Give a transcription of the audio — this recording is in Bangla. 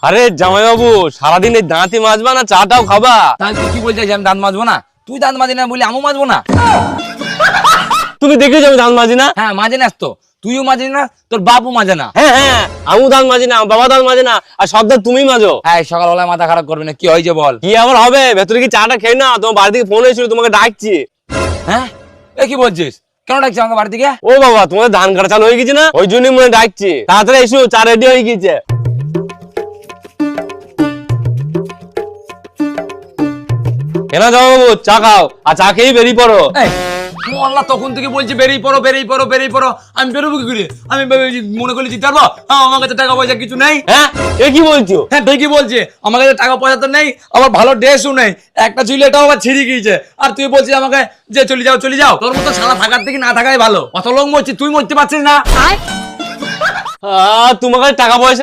আরে জামাইবাবু সারাদিন এই দাঁতই মাজবা না চাটাও খাবা? তাহলে তুই কি বলছিস আমি দাঁত মাজবো না? তুই দাঁত মাজি না বলি আমিও মাজবো না? তুমি দেখেছো আমি দাঁত মাজি না? হ্যাঁ মাজে না তো, তুইও মাজি না, তোর বাপও মাজে না। হ্যাঁ হ্যাঁ, আমিও দাঁত মাজি না, বাবা দাঁত মাজি না, আর সব দাঁত তুমি মাজো। হ্যাঁ সকালবেলায় মাথা খারাপ করবে না, কি হয়েছে বল? কি আবার হবে, ভেতরে কি চাটা খেয়ে না, তোমার বাড়ি থেকে ফোন এসেছিল, তোমাকে ডাকছি। হ্যাঁ এ কি বলছিস? কেন ডাকছিস আমাকে বাড়ি থেকে? ও বাবা, তোমাদের ধান কাটা চালু হয়ে গেছে না, ওই জন্যই মনে হয় ডাকছি। তাড়াতাড়ি এসো, চা রেডি হয়ে গেছে। কেনা জামাইবাবু চা খাও, আর চা খেয়েই বেরিয়ে পড়ো। এই, মোল্লা তখন থেকে বলছি বেরিয়ে পড়ো বেরিয়ে পড়ো বেরিয়ে পড়ো, আমি বেরোবো কি করে? আমি মনে করলে জিতে পারবো? আমার কাছে টাকা পয়সা কিছু নেই। হ্যাঁ এ কি বলছো? হ্যাঁ ঠিকই বলছে, আমার কাছে টাকা পয়সা তো নেই, আবার ভালো ড্রেসও নেই, একটা ছিল এটাও আবার ছিঁড়ে গিয়েছে, আর তুই বলছিস আমাকে যে চলে যাও চলে যাও। তোর মতো সারা থাকার থেকে না থাকাই ভালো। অত লোক মরছি, তুই মরতে পারছিস না। তোমার কাছে টাকা পয়সা